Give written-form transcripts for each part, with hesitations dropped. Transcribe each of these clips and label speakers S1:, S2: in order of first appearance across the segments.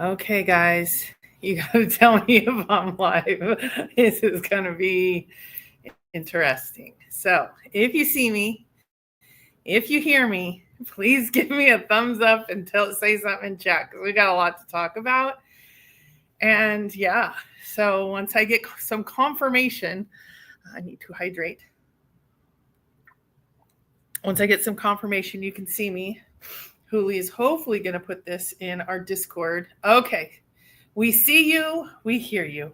S1: Okay, guys, you got to tell me if I'm live. This is going to be interesting. So, if you see me, if you hear me, please give me a thumbs up and say something in chat because we got a lot to talk about. And yeah, so once I get some confirmation, I need to hydrate. Once I get some confirmation, you can see me. Huli is hopefully going to put this in our Discord. Okay. We see you. We hear you.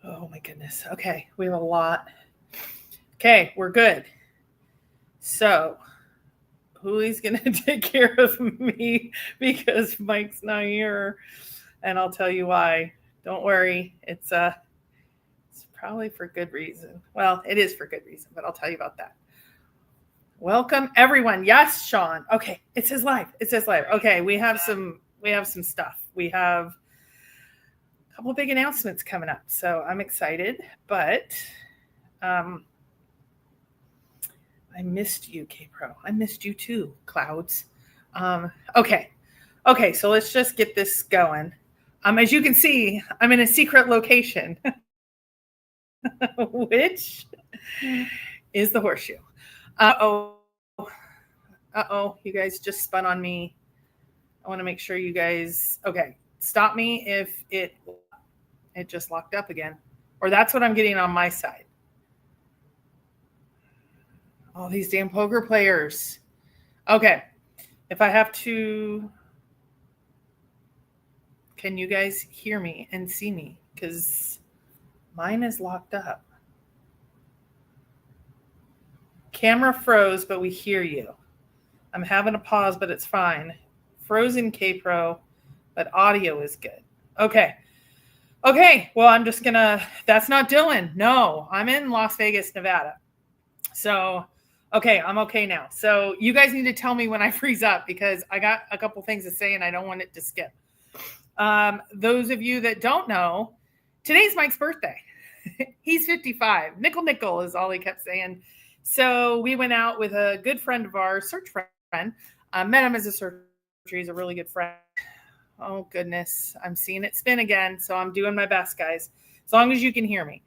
S1: Oh my goodness. Okay. We have a lot. Okay. We're good. So Huli's going to take care of me because Mike's not here. And I'll tell you why. Don't worry. It's probably for good reason. Well, it is for good reason, but I'll tell you about that. Welcome everyone. Yes, Sean. Okay, it says live. It says live. Okay, we have some stuff. We have a couple of big announcements coming up, so I'm excited. But I missed you, K-Pro. I missed you too, Clouds. Okay, so let's just get this going. As you can see, I'm in a secret location, which is the horseshoe. Uh-oh, you guys just spun on me. I want to make sure you guys, okay, stop me if it just locked up again. Or that's what I'm getting on my side. All these damn poker players. Okay, if I have to, can you guys hear me and see me? Because mine is locked up. Camera froze, but we hear you. I'm having a pause, but it's fine. Frozen K-Pro, but audio is good. Okay, well, I'm just gonna, that's not Dylan. No, I'm in Las Vegas, Nevada. So, okay, I'm okay now. So you guys need to tell me when I freeze up because I got a couple things to say and I don't want it to skip. Those of you that don't know, today's Mike's birthday. He's 55. Nickel is all he kept saying. So we went out with a good friend of ours, search friend. Met him as a searcher. He's a really good friend. Oh, goodness. I'm seeing it spin again. So I'm doing my best, guys, as long as you can hear me.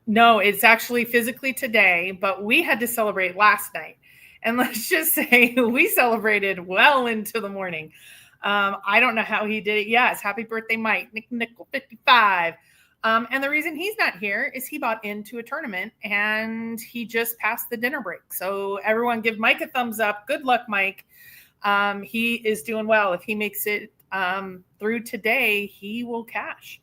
S1: No, it's actually physically today, but we had to celebrate last night. And let's just say we celebrated well into the morning. I don't know how he did it. Yes, happy birthday, Mike. Nickel 55. And the reason he's not here is he bought into a tournament and he just passed the dinner break. So everyone give Mike a thumbs up. Good luck, Mike. He is doing well. If he makes it through today, he will cash.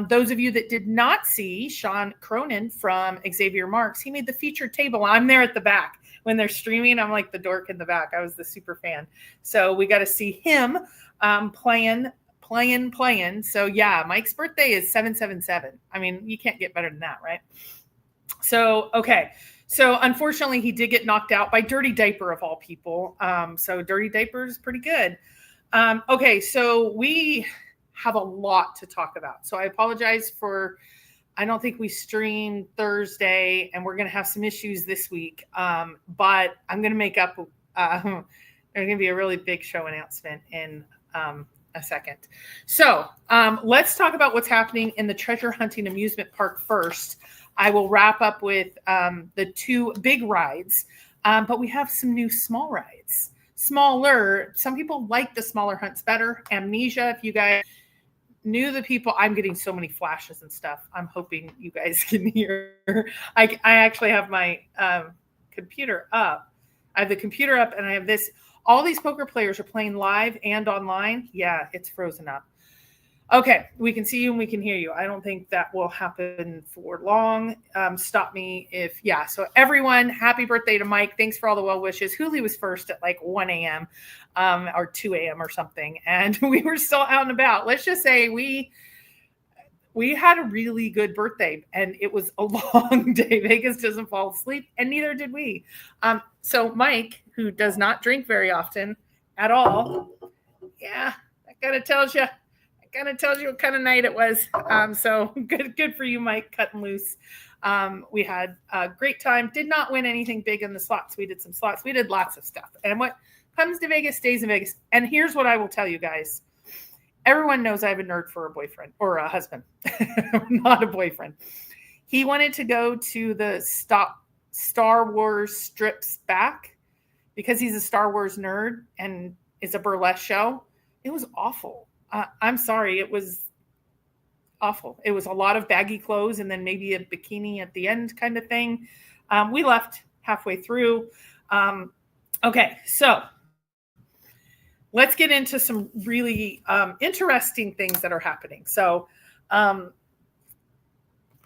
S1: Those of you that did not see Sean Cronin from Xavier Marks, he made the featured table. I'm there at the back. When they're streaming, I'm like the dork in the back. I was the super fan. So we got to see him playing. So yeah, Mike's birthday is 777. I mean, you can't get better than that, right? So, okay. So unfortunately, he did get knocked out by Dirty Diaper of all people. So Dirty Diaper is pretty good. Okay, so we have a lot to talk about. So I apologize for, I don't think we streamed Thursday and we're going to have some issues this week. But I'm going to make up, there's going to be a really big show announcement in a second. So let's talk about what's happening in the treasure hunting amusement park first. I will wrap up with the two big rides, but we have some new small rides. Smaller. Some people like the smaller hunts better. Amnesia, if you guys knew the people, I'm getting so many flashes and stuff. I'm hoping you guys can hear. I actually have my computer up. I have the computer up and I have this. All these poker players are playing live and online. Yeah, it's frozen up. Okay, we can see you and we can hear you. I don't think that will happen for long. Stop me if, yeah. So everyone, happy birthday to Mike. Thanks for all the well wishes. Huli was first at like 1 a.m. Or 2 a.m. or something. And we were still out and about. Let's just say we had a really good birthday and it was a long day. Vegas doesn't fall asleep and neither did we. So Mike, who does not drink very often at all, yeah, that kind of tells you what kind of night it was. So good for you, Mike, cutting loose. We had a great time. Did not win anything big in the slots. We did some slots. We did lots of stuff. And what comes to Vegas stays in Vegas. And here's what I will tell you guys. Everyone knows I have a nerd for a boyfriend or a husband, not a boyfriend. He wanted to go to the Star Wars strips back because he's a Star Wars nerd and it's a burlesque show. It was awful. I'm sorry. It was awful. It was a lot of baggy clothes and then maybe a bikini at the end kind of thing. We left halfway through. Okay, so let's get into some really interesting things that are happening. So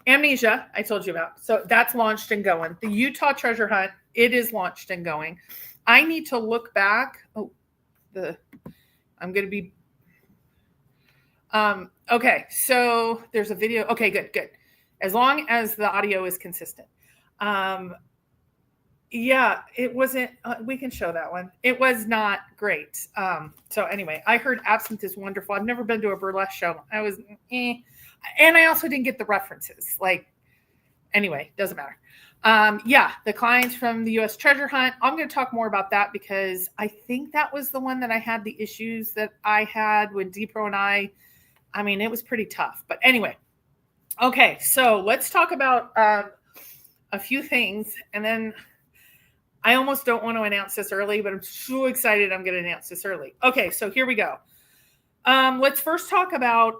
S1: Amnesia, I told you about. So that's launched and going. The Utah treasure hunt, it is launched and going. I need to look back. I'm going to be okay, so there's a video. Okay, good. As long as the audio is consistent. Yeah, it wasn't, we can show that one. It was not great. So anyway, I heard Absinthe is wonderful. I've never been to a burlesque show. I was, and I also didn't get the references. Anyway, doesn't matter. Yeah, the clients from the U.S. treasure hunt. I'm going to talk more about that because I think that was the one that I had the issues that I had with Depro and I mean, it was pretty tough. But anyway, okay, so let's talk about a few things. And then I almost don't want to announce this early, but I'm so excited I'm going to announce this early. Okay, so here we go. Let's first talk about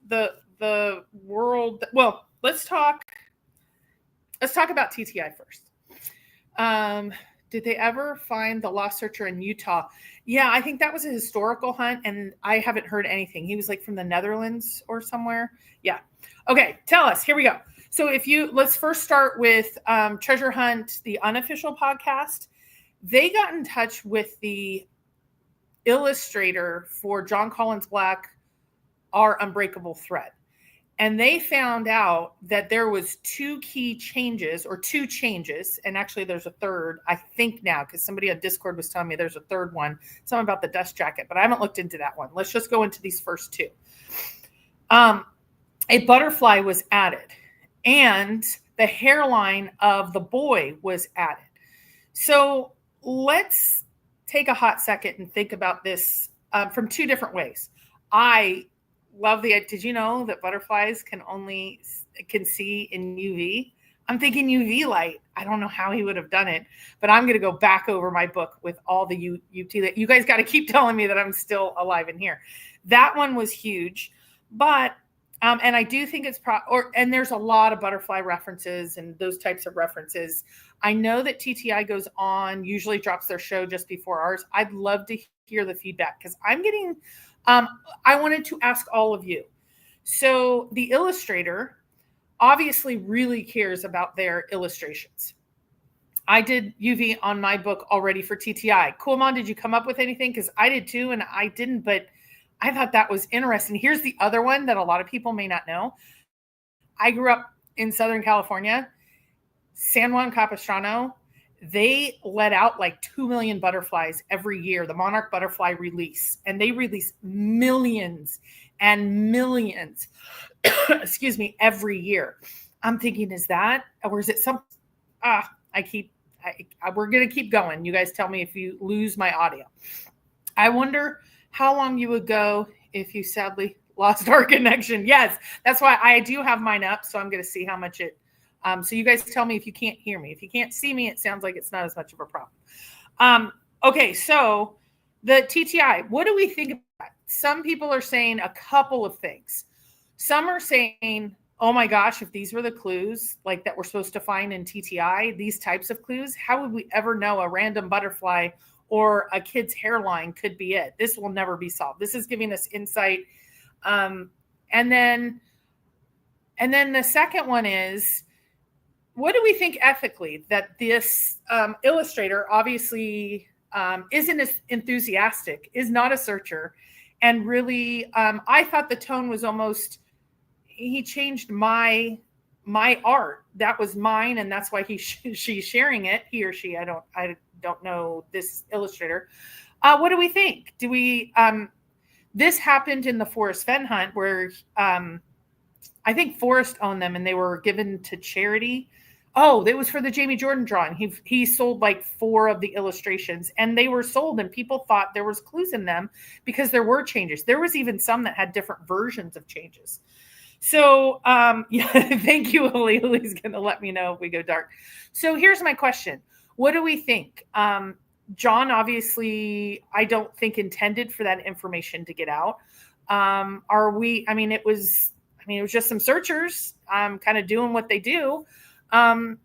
S1: the world. Well, let's talk about TTI first. Did they ever find the lost searcher in Utah? Yeah, I think that was a historical hunt, and I haven't heard anything. He was from the Netherlands or somewhere. Yeah. Okay, tell us. Here we go. So let's first start with Treasure Hunt, the unofficial podcast. They got in touch with the illustrator for John Collins Black, Our Unbreakable Thread. And they found out that there was two changes, and actually there's a third, I think now, because somebody on Discord was telling me there's a third one, something about the dust jacket, but I haven't looked into that one. Let's just go into these first two. A butterfly was added, and the hairline of the boy was added. So let's take a hot second and think about this from two different ways. I love did you know that butterflies can see in UV? I'm thinking UV light. I don't know how he would have done it, but I'm going to go back over my book with all the UT that you guys got to keep telling me that I'm still alive in here. That one was huge, but and I do think it's and there's a lot of butterfly references and those types of references. I know that TTI goes on, usually drops their show just before ours. I'd love to hear the feedback because I'm getting I wanted to ask all of you. So the illustrator obviously really cares about their illustrations. I did UV on my book already for TTI. Cool, Mom, did you come up with anything? Because I did too, and I didn't, but I thought that was interesting. Here's the other one that a lot of people may not know. I grew up in Southern California. San Juan Capistrano, they let out 2 million butterflies every year, the monarch butterfly release, and they release millions and millions, excuse me, every year. I'm thinking, is that, or is it something? We're going to keep going. You guys tell me if you lose my audio. I wonder how long you would go if you sadly lost our connection. Yes, that's why I do have mine up. So I'm going to see how much it, so you guys tell me if you can't hear me. If you can't see me, it sounds like it's not as much of a problem. Okay, so the TTI, what do we think about that? Some people are saying a couple of things. Some are saying, oh my gosh, if these were the clues that we're supposed to find in TTI, these types of clues, how would we ever know a random butterfly or a kid's hairline could be it? This will never be solved. This is giving us insight. And then the second one is, what do we think ethically that this illustrator obviously isn't as enthusiastic, is not a searcher, and really, I thought the tone was almost, he changed my art. That was mine, and that's why she's sharing it. He or she, I don't know this illustrator. What do we think? Do we? This happened in the Forrest Fenn hunt where I think Forrest owned them and they were given to charity. Oh, it was for the Jamie Jordan drawing. He sold like 4 of the illustrations, and they were sold, and people thought there was clues in them because there were changes. There was even some that had different versions of changes. So yeah, thank you, Lily. Lily's going to let me know if we go dark. So here's my question. What do we think? John, obviously, I don't think intended for that information to get out. It was just some searchers kind of doing what they do. And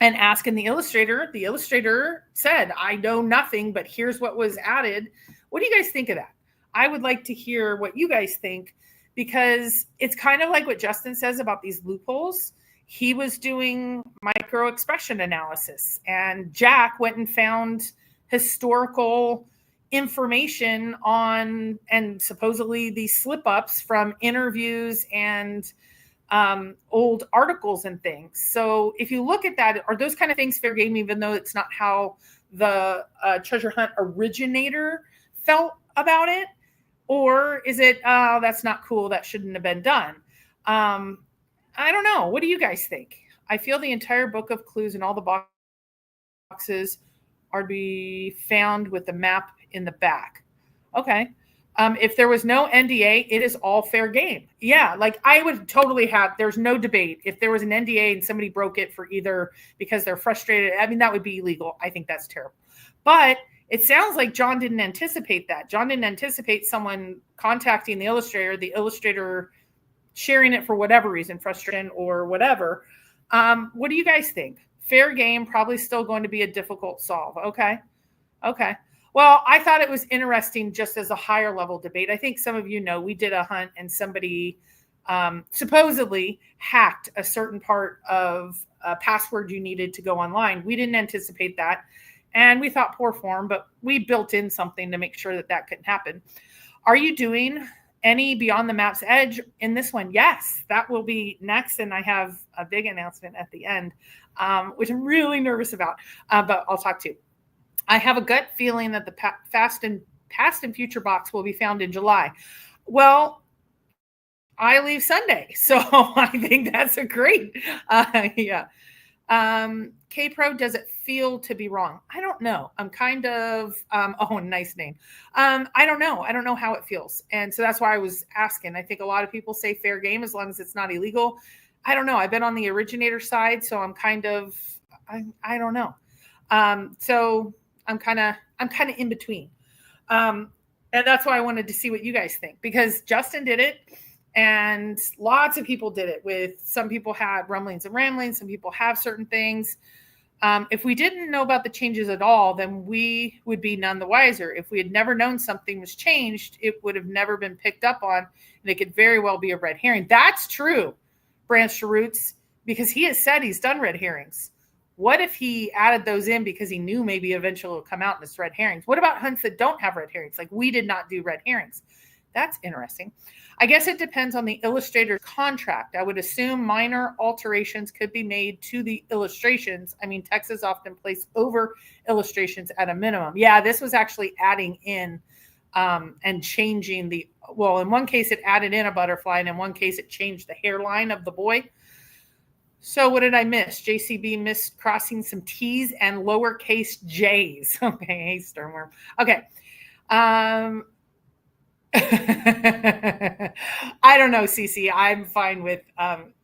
S1: asking the illustrator. The illustrator said, I know nothing, but here's what was added. What do you guys think of that? I would like to hear what you guys think, because it's kind of like what Justin says about these loopholes. He was doing micro expression analysis, and Jack went and found historical information on, and supposedly these slip ups from interviews and old articles and things. So if you look at that, are those kind of things fair game, even though it's not how the treasure hunt originator felt about it? Or is it, oh, that's not cool, that shouldn't have been done? I don't know. What do you guys think? I feel the entire book of clues and all the boxes are to be found with the map in the back. Okay. If there was no NDA, it is all fair game. Yeah, like I would totally there's no debate. If there was an NDA and somebody broke it for either because they're frustrated, that would be illegal. I think that's terrible. But it sounds like John didn't anticipate that. John didn't anticipate someone contacting the illustrator sharing it for whatever reason, frustration or whatever. What do you guys think? Fair game, probably still going to be a difficult solve. Okay. Well, I thought it was interesting just as a higher level debate. I think some of you know we did a hunt and somebody supposedly hacked a certain part of a password you needed to go online. We didn't anticipate that. And we thought poor form, but we built in something to make sure that couldn't happen. Are you doing any Beyond the Map's Edge in this one? Yes, that will be next. And I have a big announcement at the end, which I'm really nervous about, but I'll talk to you. I have a gut feeling that the Past and Future box will be found in July. Well, I leave Sunday, so I think that's a great, yeah. K-Pro, does it feel to be wrong? I don't know. I'm kind of, oh, nice name. I don't know. I don't know how it feels. And so that's why I was asking. I think a lot of people say fair game as long as it's not illegal. I don't know. I've been on the originator side, so I'm kind of, I don't know. So I'm kind of in between. And that's why I wanted to see what you guys think, because Justin did it and lots of people did it. With some people had rumblings and ramblings. Some people have certain things. If we didn't know about the changes at all, then we would be none the wiser. If we had never known something was changed, it would have never been picked up on, and it could very well be a red herring. That's true, Branch to Roots, because he has said he's done red herrings. What if he added those in because he knew maybe eventually it will come out as red herrings? What about hunts that don't have red herrings? Like we did not do red herrings. That's interesting. I guess it depends on the illustrator's contract. I would assume minor alterations could be made to the illustrations. I mean, Texas often places over illustrations at a minimum. Yeah, this was actually adding in and changing well, in one case it added in a butterfly, and in one case it changed the hairline of the boy. So what did I miss? JCB missed crossing some T's and lowercase J's. Okay, hey, Sternworm. Okay. I don't know, Cece. I'm fine with,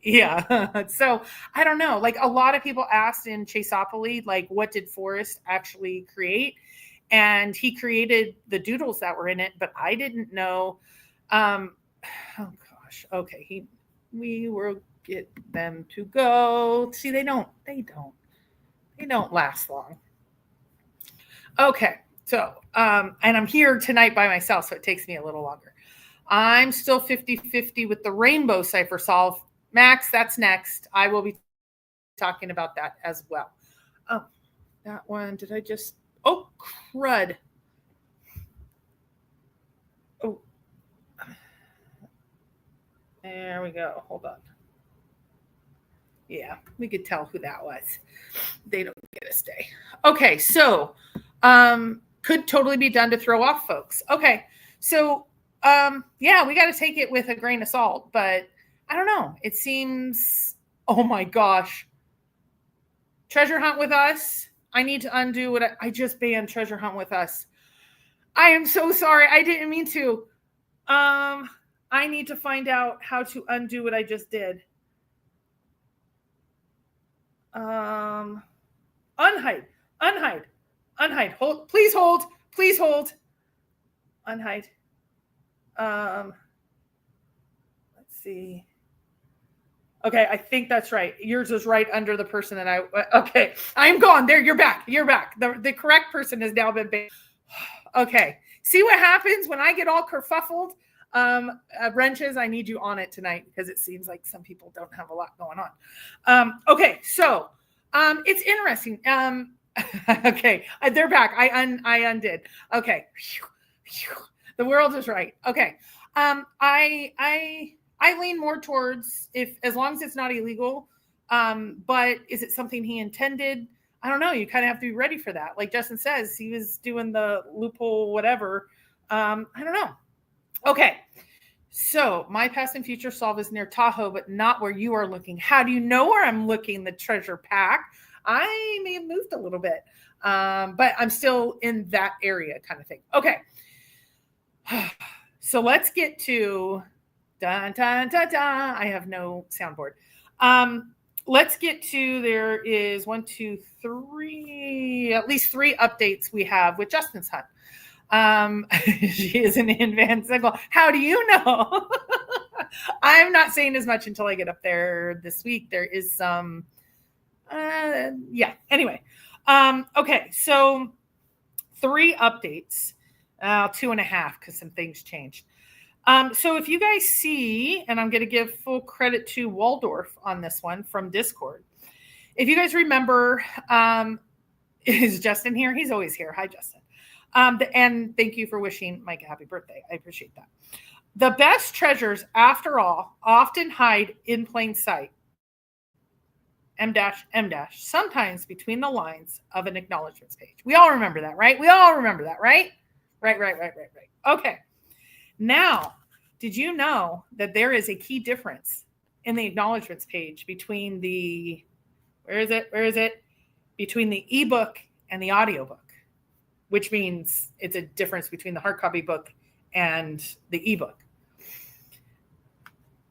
S1: yeah. So I don't know. Like a lot of people asked in Chaseopoly, like what did Forrest actually create? And he created the doodles that were in it, but I didn't know. Oh gosh. Okay. We will get them to go. See, they don't last long. Okay. So, and I'm here tonight by myself, so it takes me a little longer. I'm still 50-50 with the rainbow cipher solve. Max, that's next. I will be talking about that as well. Oh, that one, did I just, oh, crud. Oh, there we go. Hold on. Yeah, we could tell who that was. They don't get a stay. Okay, so, could totally be done to throw off folks. Okay. So, yeah, we got to take it with a grain of salt, but I don't know. It seems, oh my gosh. Treasure hunt with us. I need to undo what I just banned treasure hunt with us. I am so sorry. I didn't mean to. I need to find out how to undo what I just did. Unhide. Hold, please hold. Please hold. Unhide. Let's see. Okay, I think that's right. Yours was right under the person that okay, I'm gone. There, you're back. You're back. The correct person has now been banned. Okay, see what happens when I get all kerfuffled? Wrenches, I need you on it tonight because it seems like some people don't have a lot going on. Okay, so it's interesting. Okay, they're back. I undid. Okay, the world is right. Okay, I lean more towards as long as it's not illegal. But is it something he intended? I don't know. You kind of have to be ready for that. Like Justin says, he was doing the loophole, whatever. I don't know. Okay. So my past and future solve is near Tahoe, but not where you are looking. How do you know where I'm looking? The treasure pack. I may have moved a little bit, but I'm still in that area kind of thing. Okay. So let's get to dun, dun, dun, dun. I have no soundboard. Let's get to, there is 1, 2, 3, at least 3 updates we have with Justin's hunt. She is an in-van single. How do you know? I'm not saying as much until I get up there this week. There is some, yeah, anyway. Okay, so 3 updates, 2.5 because some things changed. So if you guys see, and I'm going to give full credit to Waldorf on this one from Discord. If you guys remember, is Justin here? He's always here. Hi, Justin. And thank you for wishing Mike a happy birthday. I appreciate that. The best treasures, after all, often hide in plain sight. M dash, sometimes between the lines of an acknowledgments page. We all remember that, right? We all remember that, right? Right. Okay. Now, did you know that there is a key difference in the acknowledgments page between the, where is it? Between the ebook and the audiobook, which means it's a difference between the hard copy book and the ebook.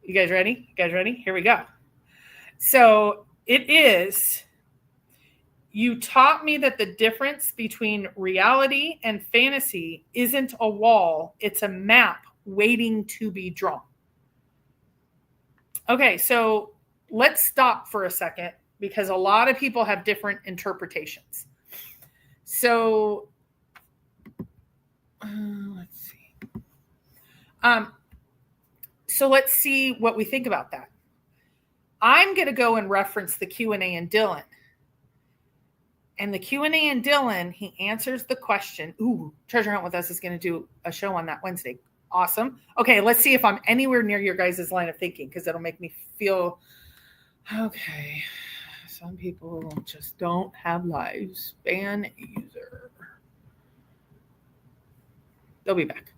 S1: You guys ready? Here we go. So it is, you taught me that the difference between reality and fantasy isn't a wall, it's a map waiting to be drawn. Okay, so let's stop for a second because a lot of people have different interpretations. So let's see. So let's see what we think about that. I'm going to go and reference the Q&A in Dylan. And the Q&A in Dylan, he answers the question. Ooh, Treasure Hunt with Us is going to do a show on that Wednesday. Awesome. Okay, let's see if I'm anywhere near your guys' line of thinking because it'll make me feel, okay, some people just don't have lives. Ban user. They'll be back.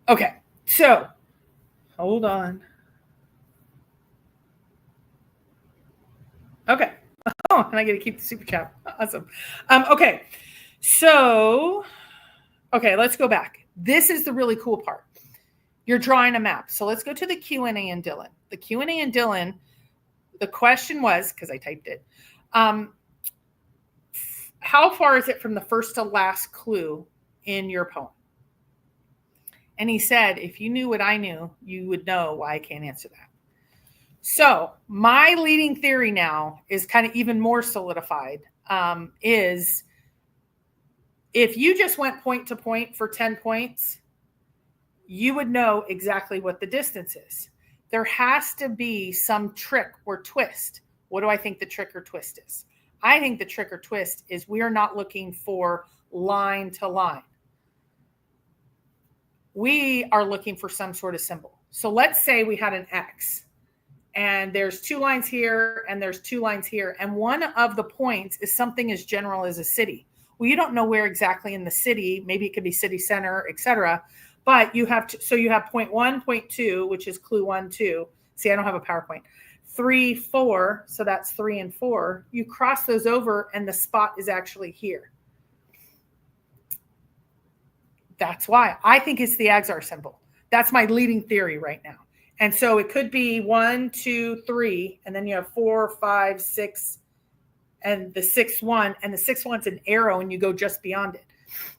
S1: Okay, so hold on. Okay. Oh, and I get to keep the super chat. Awesome. Okay. So, okay, let's go back. This is the really cool part. You're drawing a map. So let's go to the Q&A in Dylan. The Q&A in Dylan, the question was, because I typed it, how far is it from the first to last clue in your poem? And he said, if you knew what I knew, you would know why I can't answer that. So my leading theory now is kind of even more solidified, is if you just went point to point for 10 points, you would know exactly what the distance is. There has to be some trick or twist. What do I think the trick or twist is? I think the trick or twist is we are not looking for line to line. We are looking for some sort of symbol. So let's say we had an X and there's 2 lines here and there's 2 lines here. And one of the points is something as general as a city. Well, you don't know where exactly in the city, maybe it could be city center, etc. But you have so you have point 1, point 2, which is clue 1, 2. See, I don't have a PowerPoint. 3, 4, so that's 3 and 4. You cross those over and the spot is actually here. That's why I think it's the Agsar symbol. That's my leading theory right now. And so it could be 1, 2, 3, and then you have 4, 5, 6, and the 6th one, and the 6th one's an arrow and you go just beyond it.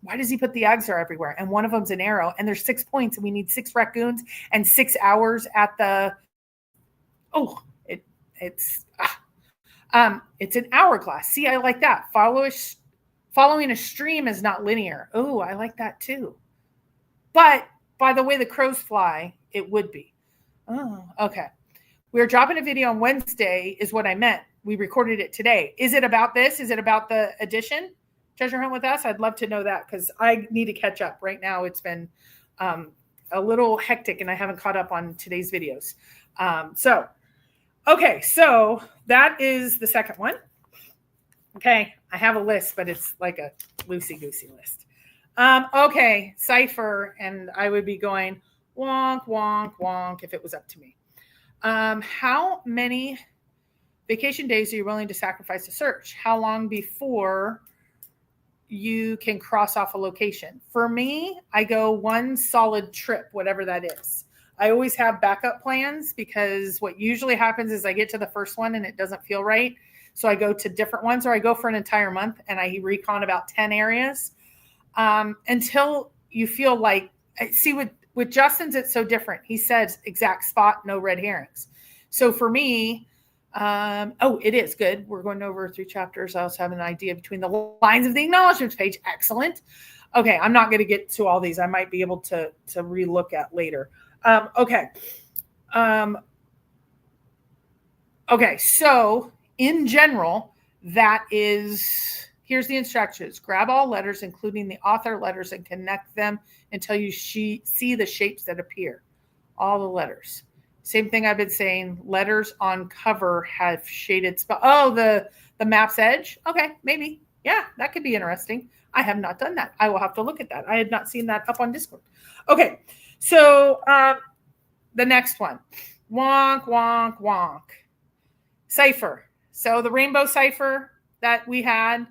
S1: Why does he put the Agsar everywhere? And one of them's an arrow, and there's 6 points, and we need 6 raccoons and 6 hours at the, it's an hourglass. See, I like that. Following a stream is not linear. Oh, I like that too. But by the way the crows fly, it would be. Oh, okay. We're dropping a video on Wednesday is what I meant. We recorded it today. Is it about this? Is it about the addition? Treasure Hunt with Us? I'd love to know that because I need to catch up. Right now it's been a little hectic and I haven't caught up on today's videos. Okay, so that is the second one. Okay, I have a list, but it's like a loosey-goosey list. Okay, cipher, and I would be going wonk, wonk, wonk if it was up to me. How many vacation days are you willing to sacrifice to search? How long before you can cross off a location? For me, I go one solid trip, whatever that is. I always have backup plans because what usually happens is I get to the first one and it doesn't feel right. So I go to different ones, or I go for an entire month and I recon about 10 areas until you feel like, see, with Justin's, it's so different. He says exact spot, no red herrings. So for me, it is good. We're going over 3 chapters. I also have an idea between the lines of the acknowledgements page. Excellent. Okay, I'm not going to get to all these. I might be able to relook at later. Okay. So in general, here's the instructions. Grab all letters, including the author letters, and connect them until you see the shapes that appear. All the letters. Same thing I've been saying. Letters on cover have shaded spot. Oh, the map's edge. Okay, maybe. Yeah, that could be interesting. I have not done that. I will have to look at that. I had not seen that up on Discord. Okay, so the next one. Wonk, wonk, wonk. Cipher. So the rainbow cipher that we had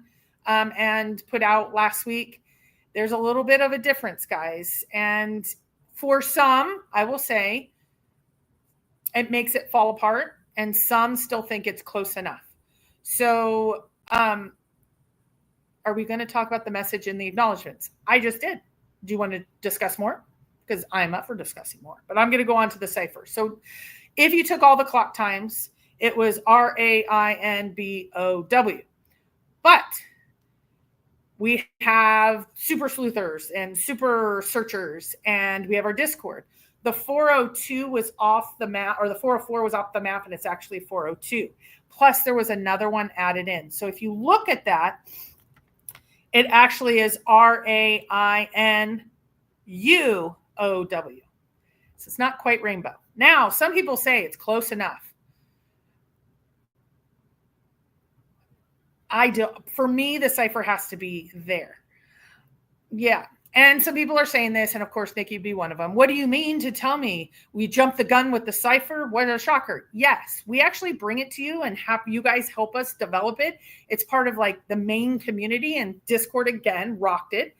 S1: and put out last week, there's a little bit of a difference, guys. And for some, I will say, it makes it fall apart, and some still think it's close enough. So are we going to talk about the message in the acknowledgements? I just did. Do you want to discuss more? Because I'm up for discussing more. But I'm going to go on to the cipher. So if you took all the clock times, it was RAINBOW. But we have super sleuthers and super searchers, and we have our Discord. The 402 was off the map, or the 404 was off the map, and it's actually 402. Plus, there was another one added in. So if you look at that, it actually is RAINUOW. So it's not quite rainbow. Now, some people say it's close enough. For me, the cipher has to be there. Yeah. And some people are saying this, and of course, Nikki would be one of them. What do you mean to tell me we jumped the gun with the cipher? What a shocker. Yes, we actually bring it to you and have you guys help us develop it. It's part of like the main community, and Discord again rocked it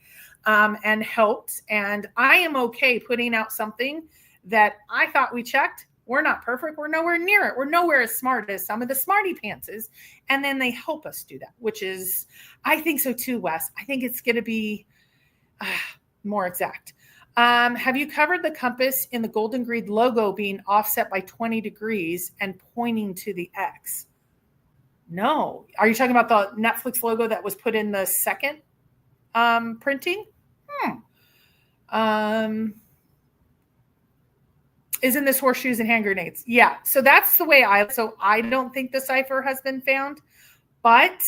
S1: and helped. And I am okay putting out something that I thought we checked. We're not perfect. We're nowhere near it. We're nowhere as smart as some of the smarty pantses. And then they help us do that, which is, I think so too, Wes. I think it's going to be more exact. Have you covered the compass in the Golden Greed logo being offset by 20 degrees and pointing to the X? No. Are you talking about the Netflix logo that was put in the second printing? Isn't this horseshoes and hand grenades? Yeah. So that's the way I don't think the cipher has been found, but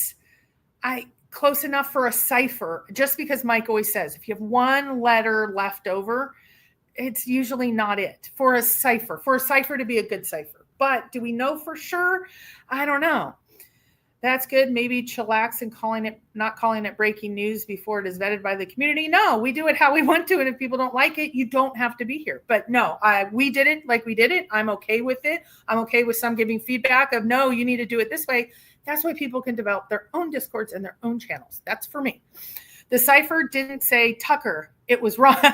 S1: close enough for a cipher, just because Mike always says, if you have one letter left over, it's usually not it for a cipher to be a good cipher. But do we know for sure? I don't know. that's good. Maybe chillax and not calling it breaking news before it is vetted by the community. No, we do it how we want to. And if people don't like it, you don't have to be here. But no, we did it like we did it. I'm okay with it. I'm okay with some giving feedback of, no, you need to do it this way. That's why people can develop their own Discords and their own channels. That's for me. The cipher didn't say Tucker. It was wrong. Wrong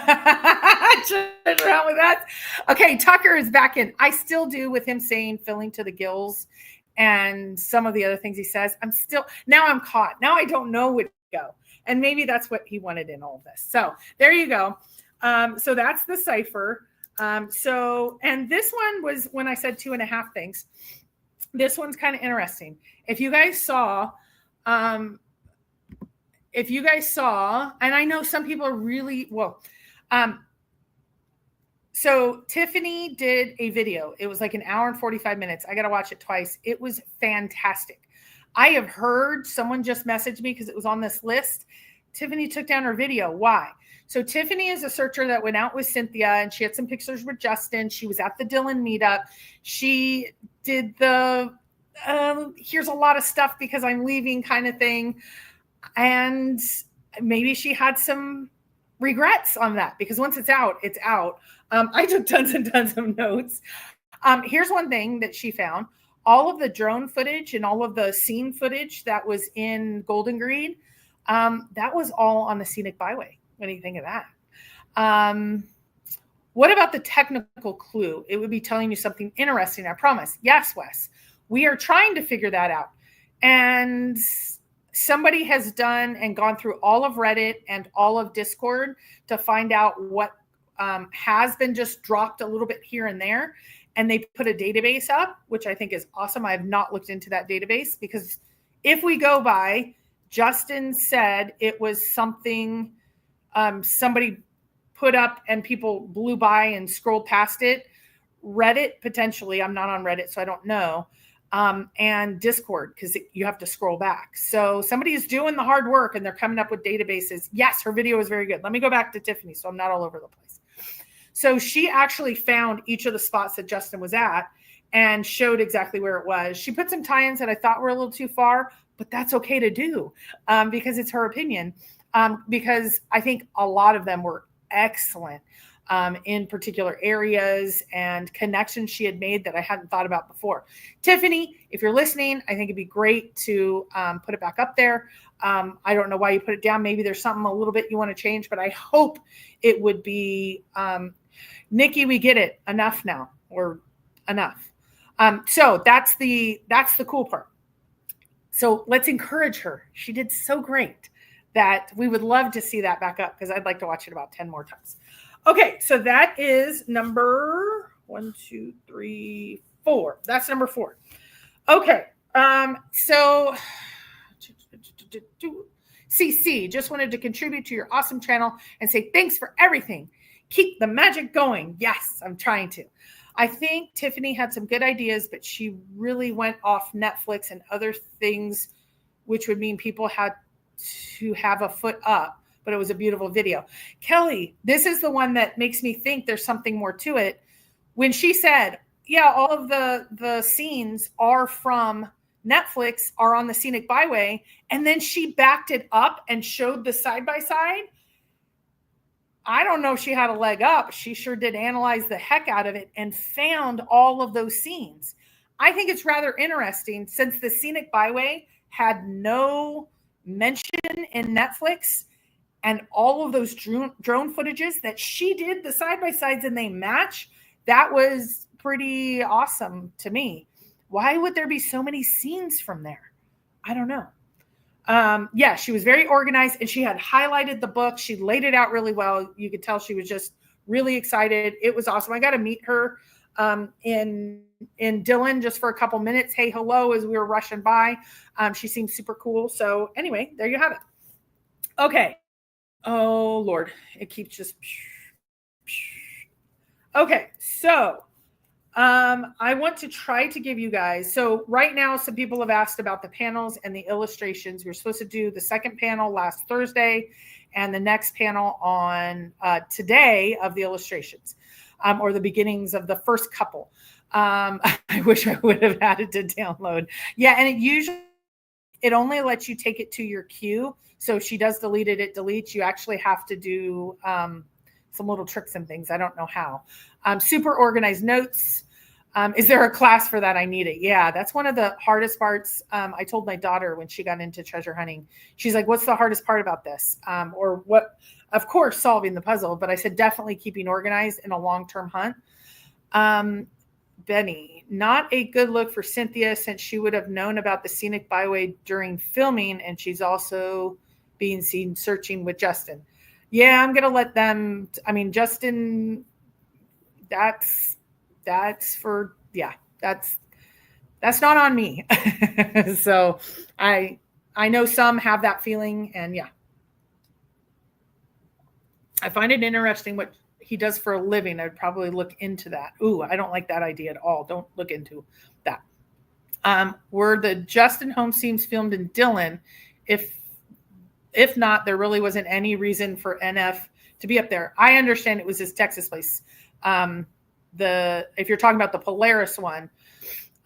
S1: with that. Okay, Tucker is back in. I still do with him saying filling to the gills and some of the other things he says. Now I'm caught. Now I don't know where to go. And maybe that's what he wanted in all of this. So there you go. So that's the cipher. And this one was when I said 2.5 things. This one's kind of interesting. If you guys saw, and I know some people are really, so Tiffany did a video. It was like 1 hour and 45 minutes. I got to watch it twice. It was fantastic. I have heard someone just messaged me because it was on this list. Tiffany took down her video. Why? So Tiffany is a searcher that went out with Cynthia and she had some pictures with Justin. She was at the Dylan meetup. She did the, here's a lot of stuff because I'm leaving kind of thing. And maybe she had some regrets on that because once it's out, it's out. I took tons and tons of notes. Here's one thing that she found. All of the drone footage and all of the scene footage that was in Golden Green, that was all on the scenic byway. What do you think of that? What about the technical clue? It would be telling you something interesting, I promise. Yes, Wes. We are trying to figure that out. And somebody has done and gone through all of Reddit and all of Discord to find out what has been just dropped a little bit here and there. And they put a database up, which I think is awesome. I have not looked into that database because if we go by, Justin said it was something somebody put up and people blew by and scrolled past it. Reddit, potentially. I'm not on Reddit, so I don't know. And Discord, because you have to scroll back. So somebody is doing the hard work and they're coming up with databases. Yes, her video is very good. Let me go back to Tiffany so I'm not all over the place. So she actually found each of the spots that Justin was at and showed exactly where it was. She put some tie-ins that I thought were a little too far, but that's okay to do because it's her opinion. Because I think a lot of them were excellent in particular areas and connections she had made that I hadn't thought about before. Tiffany, if you're listening, I think it'd be great to put it back up there. I don't know why you put it down. Maybe there's something a little bit you want to change, but I hope it would be, Nikki, we get it. Enough now, or enough. So that's the cool part. So let's encourage her. She did so great that we would love to see that back up because I'd like to watch it about 10 more times. Okay, so that is number 1, 2, 3, 4. That's number 4. Okay, so CC, just wanted to contribute to your awesome channel and say thanks for everything. Keep the magic going. Yes, I'm trying to. I think Tiffany had some good ideas, but she really went off Netflix and other things, which would mean people had to have a foot up, but it was a beautiful video. Kelly, this is the one that makes me think there's something more to it. When she said, yeah, all of the scenes are from Netflix, are on the scenic byway, and then she backed it up and showed the side-by-side. I don't know if she had a leg up. She sure did analyze the heck out of it and found all of those scenes. I think it's rather interesting since the scenic byway had no mention in Netflix and all of those drone footages that she did the side-by-sides and they match. That was pretty awesome to me. Why would there be so many scenes from there? I don't know. Yeah, she was very organized and she had highlighted the book. She laid it out really well. You could tell she was just really excited. It was awesome. I got to meet her in Dylan just for a couple minutes. Hey, hello, as we were rushing by. She seems super cool. So anyway, there you have it. Okay. Oh, Lord. It keeps just. Okay. So I want to try to give you guys. So right now, some people have asked about the panels and the illustrations. We were supposed to do the second panel last Thursday and the next panel on today of the illustrations or the beginnings of the first couple. I wish I would have had it to download. Yeah. And it usually it only lets you take it to your queue. So if she does delete it, it deletes. You actually have to do some little tricks and things. I don't know how. Super organized notes. Is there a class for that? I need it. Yeah, that's one of the hardest parts. I told my daughter when she got into treasure hunting, she's like, what's the hardest part about this? Or what? Of course, solving the puzzle. But I said, definitely keeping organized in a long-term hunt. Benny, not a good look for Cynthia since she would have known about the scenic byway during filming, and she's also being seen searching with Justin. Yeah, I'm going to let them. I mean, Justin, that's for, yeah, that's not on me. So I know some have that feeling, and yeah. I find it interesting what he does for a living. I'd probably look into that. Ooh, I don't like that idea at all. Don't look into that. Were the Justin home scenes filmed in Dillon? If not, there really wasn't any reason for NF to be up there. I understand it was his Texas place. If you're talking about the Polaris one,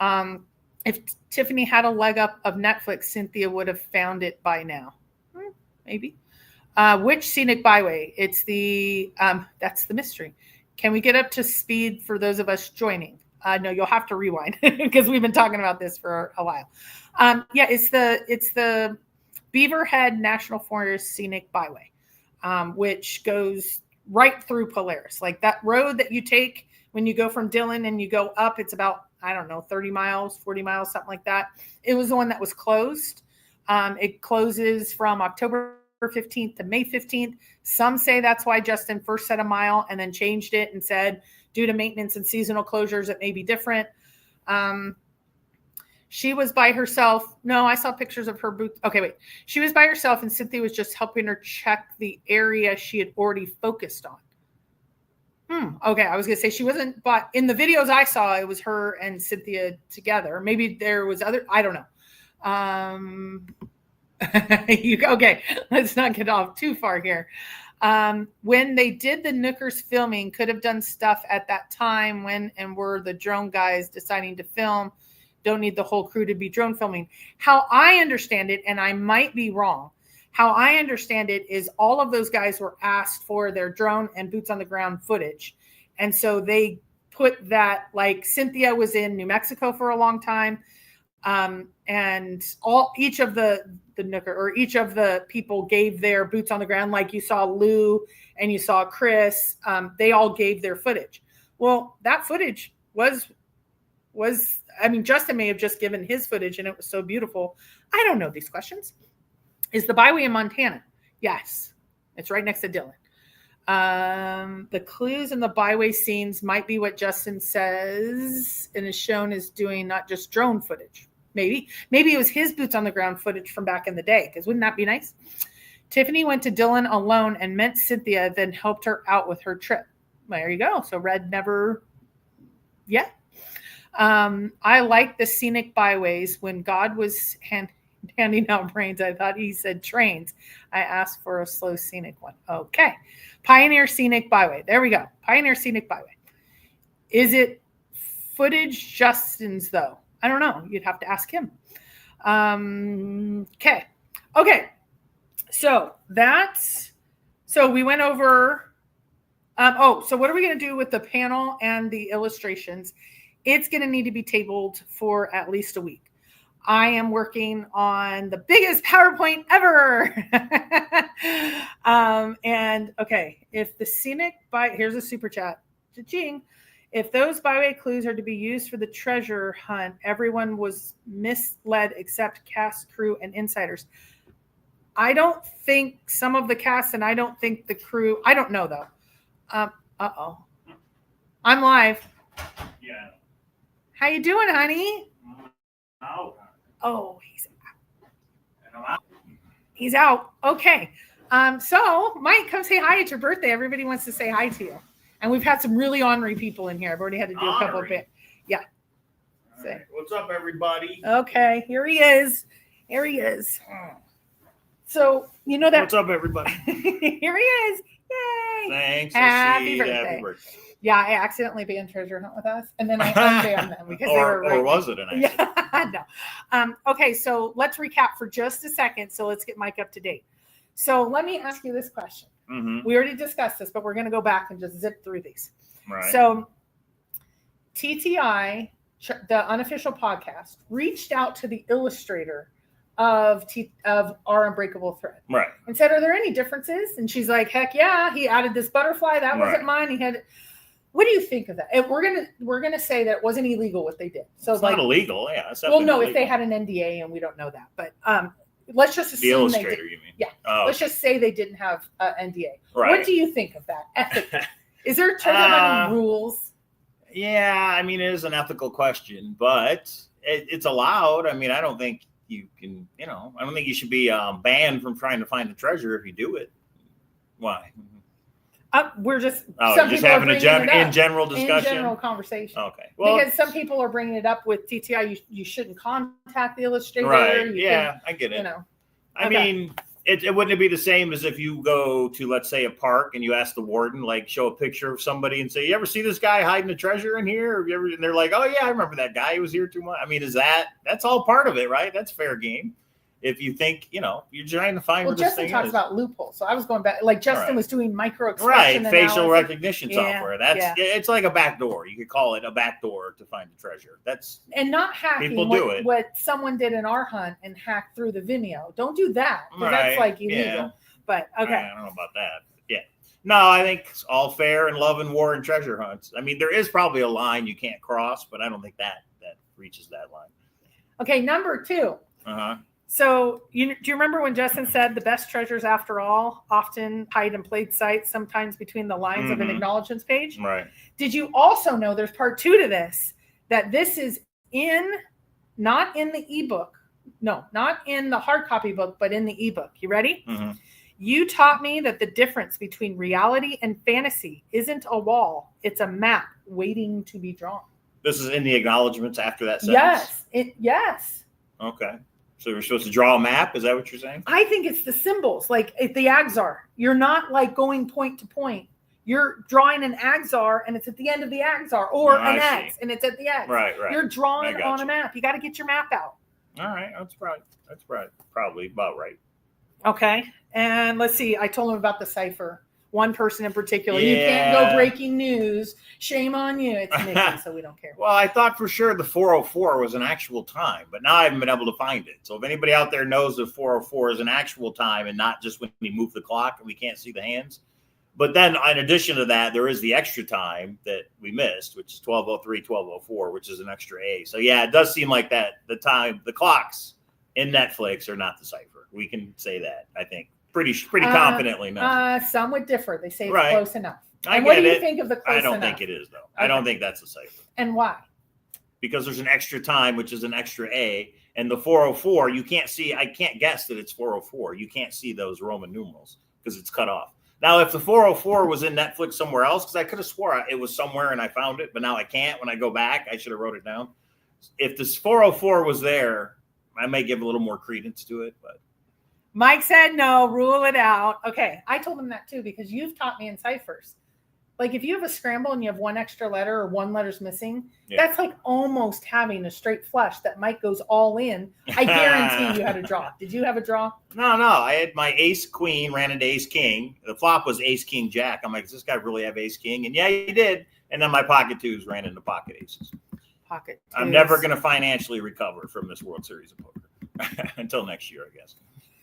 S1: if Tiffany had a leg up of Netflix, Cynthia would have found it by now. Maybe. Which scenic byway? It's that's the mystery. Can we get up to speed for those of us joining? No, you'll have to rewind because we've been talking about this for a while. Yeah, it's the Beaverhead National Forest Scenic Byway, which goes right through Polaris. Like that road that you take when you go from Dillon and you go up, it's about, I don't know, 30 miles, 40 miles, something like that. It was the one that was closed. It closes from October 15th to May 15th. Some say that's why Justin first said a mile and then changed it and said, due to maintenance and seasonal closures, it may be different. She was by herself. No, I saw pictures of her boots. Okay, wait. She was by herself and Cynthia was just helping her check the area she had already focused on. Okay, I was going to say she wasn't, but in the videos I saw, it was her and Cynthia together. Maybe there was other, I don't know. Okay, let's not get off too far here. When they did the Nookers filming, could have done stuff at that time when and were the drone guys deciding to film. Don't need the whole crew to be drone filming. How I understand it, and I might be wrong, how I understand it is all of those guys were asked for their drone and boots on the ground footage. And so they put that, like Cynthia was in New Mexico for a long time. And each of the Nooker or each of the people gave their boots on the ground. Like you saw Lou and you saw Chris, they all gave their footage. Well, that footage was, I mean, Justin may have just given his footage and it was so beautiful. I don't know these questions. Is the byway in Montana? Yes. It's right next to Dillon. The clues in the byway scenes might be what Justin says and is shown as doing not just drone footage. Maybe it was his boots on the ground footage from back in the day, because wouldn't that be nice? Tiffany went to Dillon alone and met Cynthia, then helped her out with her trip. There you go. So Red never yet. I like the scenic byways. When God was handing out brains, I thought he said trains. I asked for a slow scenic one. Okay. Pioneer Scenic Byway. There we go. Pioneer Scenic Byway. Is it footage Justin's, though? I don't know. You'd have to ask him. Okay. So we went over. So what are we going to do with the panel and the illustrations? It's going to need to be tabled for at least a week. I am working on the biggest PowerPoint ever. And okay, if the scenic here's a super chat. Cha-ching. If those byway clues are to be used for the treasure hunt, everyone was misled except cast, crew, and insiders. I don't think some of the cast, and I don't think the crew. I don't know though. Uh-oh. I'm live.
S2: Yeah.
S1: How you doing, honey?
S2: Out.
S1: Oh, he's out.
S2: And I'm out.
S1: He's out. Okay. So Mike, come say hi. It's your birthday. Everybody wants to say hi to you. And we've had some really ornery people in here. I've already had to do a couple of bit. Yeah.
S2: Right. What's up, everybody?
S1: Okay. Here he is. So, you know that.
S2: What's up, everybody?
S1: Here he is. Yay!
S2: Thanks.
S1: Happy birthday.
S2: Happy birthday.
S1: Yeah, I accidentally banned Treasure Hunt with us, and then I unbanned them because they were
S2: or was it an accident?
S1: Yeah, no. Okay, so let's recap for just a second. So let's get Mike up to date. So let me ask you this question.
S2: Mm-hmm.
S1: We already discussed this, but we're going to go back and just zip through these.
S2: Right.
S1: So TTI, the unofficial podcast, reached out to the illustrator of our Unbreakable Thread.
S2: Right.
S1: And said, are there any differences? And she's like, heck yeah, he added this butterfly. That wasn't mine. He had. What do you think of that? And we're gonna say that it wasn't illegal what they did. So
S2: it's not illegal, yeah.
S1: Well, no,
S2: illegal.
S1: if they had an NDA and we don't know that, but let's just assume
S2: the illustrator, you mean?
S1: Yeah.
S2: Oh,
S1: let's just say they didn't have an NDA.
S2: Right.
S1: What do you think of that ethically? Is there treasure hunting rules?
S2: Yeah, I mean, it is an ethical question, but it's allowed. I mean, I don't think you can, I don't think you should be banned from trying to find the treasure if you do it. Why?
S1: We're just
S2: just having a general discussion,
S1: in general conversation.
S2: Okay, well,
S1: because some people are bringing it up with TTI. You shouldn't contact the illustrator.
S2: Right? Yeah, I get it. I mean, it wouldn't be the same as if you go to, let's say, a park and you ask the warden, like, show a picture of somebody and say, "You ever see this guy hiding a treasure in here?" Or and they're like, "Oh yeah, I remember that guy. He was here too much." I mean, that's all part of it, right? That's fair game. If you think, you're trying to find where this
S1: Justin
S2: thing
S1: talks
S2: is.
S1: about loopholes. So I was going back, like Justin was doing micro
S2: expression
S1: analysis.
S2: Facial recognition software. It's like a back door. You could call it a back door to find the treasure.
S1: And not hacking.
S2: People do it.
S1: What someone did in our hunt and hacked through the Vimeo. Don't do that. Because that's like illegal. Yeah. But okay.
S2: I don't know about that. Yeah. No, I think it's all fair in love and war and treasure hunts. I mean, there is probably a line you can't cross, but I don't think that reaches that line.
S1: Okay, number 2.
S2: Uh-huh.
S1: So do you remember when Justin said the best treasures, after all, often hide in plain sight, sometimes between the lines of an acknowledgements page?
S2: Right.
S1: Did you also know there's part 2 to this, that this is not in the ebook. No, not in the hard copy book, but in the ebook. You ready?
S2: Mm-hmm.
S1: You taught me that the difference between reality and fantasy isn't a wall. It's a map waiting to be drawn.
S2: This is in the acknowledgements after that sentence?
S1: Yes.
S2: Okay. So we're supposed to draw a map? Is that what you're saying?
S1: I think it's the symbols, like the Axar. You're not like going point to point. You're drawing an Axar, and it's at the end of the Axar, or an X, and it's at the X.
S2: Right.
S1: You're drawing on a map. You got to get your map out.
S2: All right. That's probably about right.
S1: Okay. And let's see. I told him about the cipher. One person in particular. Yeah. You can't go breaking news. Shame on you. It's Nikki, so we don't care.
S2: Well, I thought for sure the 404 was an actual time, but now I haven't been able to find it. So if anybody out there knows the 404 is an actual time and not just when we move the clock and we can't see the hands. But then in addition to that, there is the extra time that we missed, which is 1203, 1204, which is an extra A. So yeah, it does seem like that the clocks in Netflix are not the cipher. We can say that, I think. Pretty confidently now.
S1: Some would differ. They say it's close enough.
S2: What do you think of the close enough? I don't think it is, though. Okay. I don't think that's a cipher.
S1: And why?
S2: Because there's an extra time, which is an extra A, and the 404, you can't see. I can't guess that it's 404. You can't see those Roman numerals because it's cut off. Now, if the 404 was in Netflix somewhere else, because I could have swore it was somewhere and I found it, but now I can't. When I go back, I should have wrote it down. If this 404 was there, I may give a little more credence to it, but.
S1: Mike said no, rule it out. Okay, I told him that too because you've taught me in ciphers. Like if you have a scramble and you have one extra letter or one letter's missing, that's like almost having a straight flush that Mike goes all in. I guarantee you had a draw. Did you have a draw?
S2: No. I had my ace queen ran into ace king. The flop was ace king jack. I'm like, does this guy really have ace king? And yeah, he did. And then my pocket twos ran into pocket aces.
S1: Pocket twos.
S2: I'm never going to financially recover from this World Series of Poker until next year, I guess.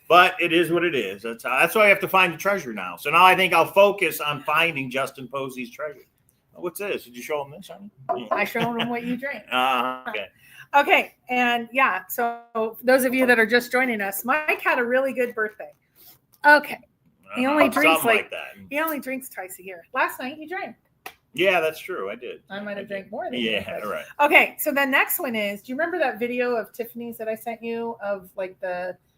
S2: But it is what it is. That's why I have to find the treasure now. So now I think I'll focus on finding Justin Posey's treasure. What's this? Did you show him this, honey?
S1: Yeah. I showed him what you drank.
S2: Okay.
S1: Okay. And yeah, so those of you that are just joining us, Mike had a really good birthday. Okay. He only drinks he only drinks twice a year. Last night he drank.
S2: Yeah, that's true. I did.
S1: I might have drank more than
S2: you. Yeah, right.
S1: Okay. So the next one is, do you remember that video of Tiffany's that I sent you of like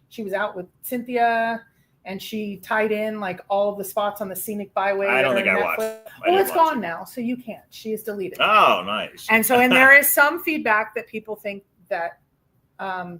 S1: she was out with Cynthia and she tied in like all of the spots on the scenic byway.
S2: I don't think I watched.
S1: Well, it's gone now, so you can't. She is deleted.
S2: Oh, nice.
S1: And so, and there is some feedback that people think that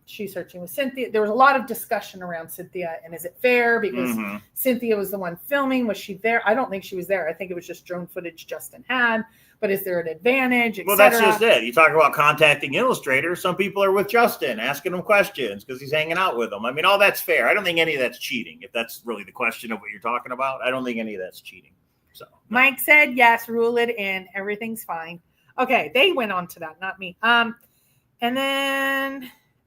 S1: She's searching with Cynthia. There was a lot of discussion around Cynthia, and is it fair because Cynthia was the one filming? Was she there? I don't think she was there. I think it was just drone footage Justin had. But is there an advantage?
S2: Well, that's just it. You talk about contacting illustrators. Some people are with Justin, asking him questions because he's hanging out with them. I mean, all that's fair. I don't think any of that's cheating. If that's really the question of what you're talking about, I don't think any of that's cheating. So
S1: Mike said yes, rule it in. Everything's fine. Okay, they went on to that, not me. And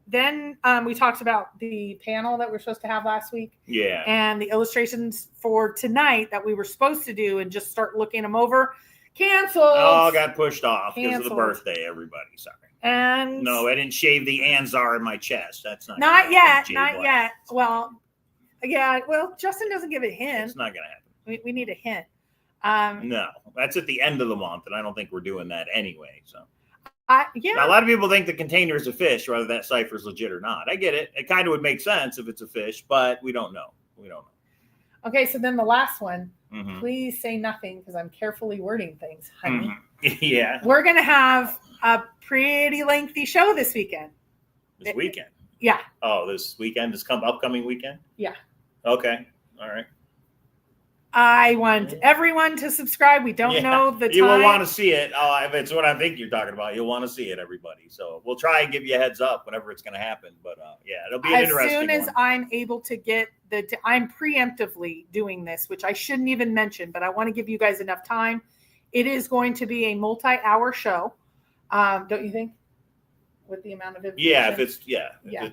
S1: then we talked about the panel that we were supposed to have last week.
S2: Yeah.
S1: And the illustrations for tonight that we were supposed to do and just start looking them over. Canceled.
S2: Oh, got pushed off because of the birthday, everybody. Sorry.
S1: And
S2: no, I didn't shave the Anzar in my chest. That's
S1: not yet. Not yet. Well, yeah. Well, Justin doesn't give a hint.
S2: It's not going to happen.
S1: We need a hint.
S2: No, that's at the end of the month, and I don't think we're doing that anyway. So,
S1: yeah.
S2: Now, a lot of people think the container is a fish, whether that cipher is legit or not. I get it. It kind of would make sense if it's a fish, but we don't know. We don't know.
S1: Okay, so then the last one. Please say nothing because I'm carefully wording things, honey.
S2: Yeah.
S1: We're going to have a pretty lengthy show this weekend.
S2: This weekend?
S1: Yeah.
S2: Oh, this weekend? This upcoming weekend?
S1: Yeah.
S2: Okay. All right.
S1: I want everyone to subscribe. We don't know the time.
S2: You will want to see it. If it's what I think you're talking about, you'll want to see it, everybody. So we'll try and give you a heads up whenever it's going to happen. But yeah, it'll be an interesting
S1: one. As soon as
S2: one.
S1: I'm able to get I'm preemptively doing this, which I shouldn't even mention, but I want to give you guys enough time. It is going to be a multi-hour show. Don't you think? With the amount of information.
S2: Yeah, if it's yeah. It'll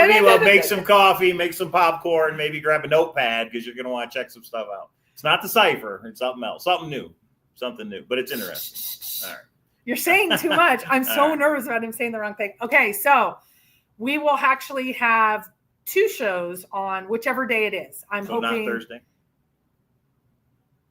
S2: be well, make some coffee, make some popcorn, maybe grab a notepad because you're gonna want to check some stuff out. It's not the cipher, it's something else, something new, but it's interesting. All right.
S1: You're saying too much. I'm so nervous about him saying the wrong thing. Okay, so we will actually have 2 shows on whichever day it is. I'm hoping
S2: not Thursday.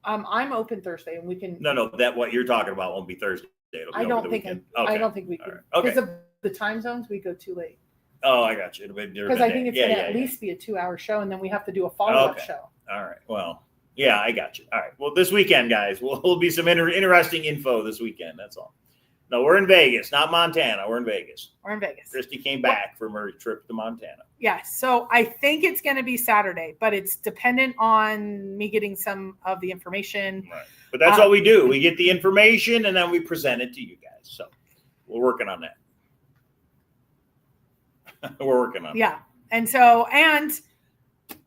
S1: I'm open Thursday, and we can.
S2: No, that what you're talking about won't be Thursday.
S1: I don't think I don't think we could because of the time zones. We go too late.
S2: Oh, I got you.
S1: Because I think it's going to at least be a 2-hour show, and then we have to do a follow-up show.
S2: All right. Well, yeah, I got you. All right. Well, this weekend, guys, will be some interesting info this weekend. That's all. No, we're in Vegas, not Montana. We're in Vegas. Christy came back from her trip to Montana.
S1: Yeah. So I think it's going to be Saturday, but it's dependent on me getting some of the information.
S2: Right. But that's what we do. We get the information and then we present it to you guys. So we're working on that. We're working on it.
S1: Yeah. And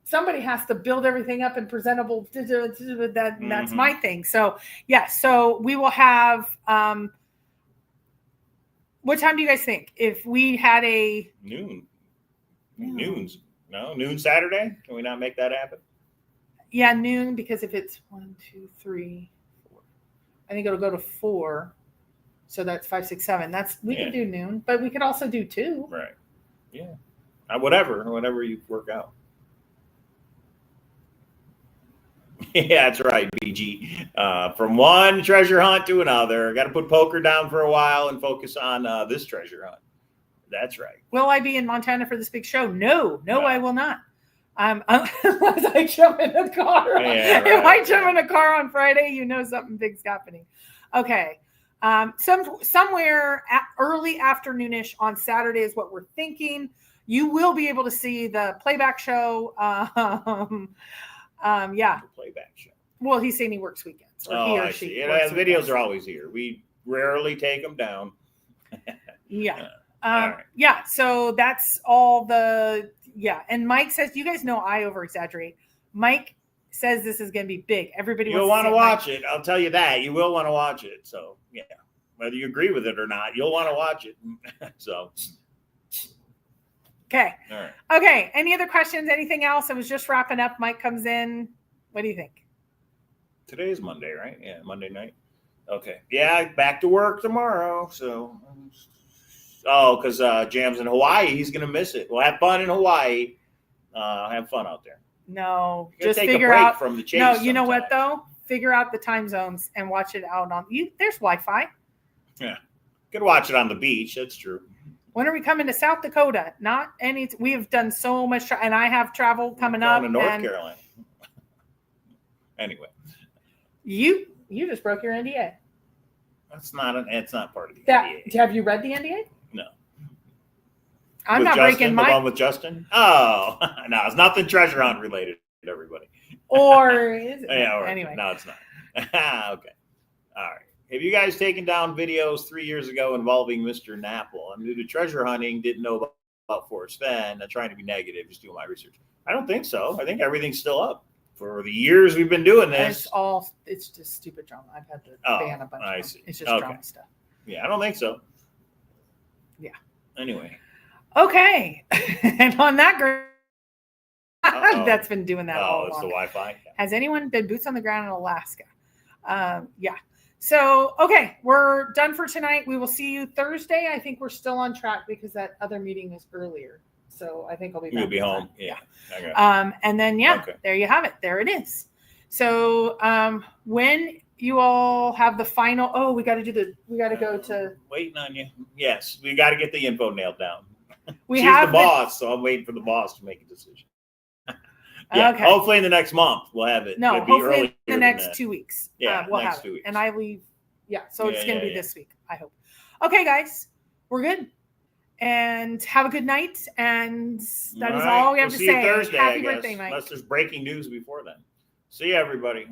S1: somebody has to build everything up and presentable. That's my thing. So, yeah. So we will have, what time do you guys think? If we had a
S2: noon Saturday, can we not make that happen?
S1: Yeah, noon, because if it's 1, 2, 3, 4, I think it'll go to 4. So that's 5, 6, 7. We can do noon, but we could also do 2.
S2: Right. Yeah. Whatever you work out. Yeah, that's right, BG. From one treasure hunt to another. Got to put poker down for a while and focus on this treasure hunt. That's right.
S1: Will I be in Montana for this big show? No, I will not. Unless I jump in a car. Yeah, right. If I jump in a car on Friday, something big's happening. Okay. Somewhere early afternoonish on Saturday is what we're thinking. You will be able to see the playback show. Yeah.
S2: The playback show.
S1: Well, he's saying he works weekends. Or he or she.
S2: Yeah, videos are always here. We rarely take them down.
S1: Yeah. Right. Yeah. So that's all and Mike says, you guys know I over exaggerate. Mike says this is going to be big. Everybody
S2: will want to watch it. I'll tell you that. You will want to watch it. So, yeah, whether you agree with it or not, you'll want to watch it. So,
S1: okay.
S2: All right.
S1: Okay. Any other questions? Anything else? I was just wrapping up. Mike comes in. What do you think?
S2: Today is Monday, right? Yeah, Monday night. Okay. Yeah, back to work tomorrow. So, because Jam's in Hawaii, he's going to miss it. We'll have fun in Hawaii. Have fun out there.
S1: No,
S2: just figure out from the chase.
S1: No, you know what though? Figure out the time zones and watch it out on you. There's Wi-Fi.
S2: Yeah, could watch it on the beach. That's true.
S1: When are we coming to South Dakota? Not any. We have done so much, and I have travel coming up.
S2: To North Carolina. Anyway,
S1: you just broke your NDA.
S2: It's not part of the NDA.
S1: Have you read the NDA?
S2: No.
S1: I'm
S2: with
S1: not
S2: Justin,
S1: breaking
S2: the
S1: my
S2: one with Justin. Oh, no, it's nothing treasure hunt related. Everybody.
S1: or is it?
S2: Yeah,
S1: Anyway.
S2: No, it's not. Okay. All right. Have you guys taken down videos 3 years ago involving Mr. Napple? I'm new to treasure hunting, didn't know about Forrest Fenn. I'm trying to be negative, just doing my research. I don't think so. I think everything's still up. For the years we've been doing this.
S1: It's just stupid drama. I've had to ban a bunch of them. It's just drama stuff.
S2: Yeah, I don't think so.
S1: Yeah.
S2: Anyway.
S1: Okay. And on that great that's been doing that all along.
S2: It's the Wi-Fi.
S1: Has anyone been boots on the ground in Alaska? Yeah. So, okay, we're done for tonight. We will see you Thursday. I think we're still on track because that other meeting is earlier. So I think I'll be back.
S2: You'll be home. Yeah.
S1: Okay. And then, there you have it. There it is. So when you all have the final, we got to go to.
S2: Waiting on you. Yes, we got to get the info nailed down.
S1: She's
S2: the boss, so I'm waiting for the boss to make a decision. Yeah, okay. Hopefully in the next month we'll have it.
S1: No, hopefully in the next 2 weeks.
S2: Yeah,
S1: we'll
S2: next
S1: have
S2: 2 weeks.
S1: And I leave. Yeah, so it's going to be this week, I hope. Okay, guys, we're good. And have a good night. And that is all we have to say.
S2: See you Thursday,
S1: Happy birthday, Mike.
S2: Unless there's breaking news before then. See you, everybody.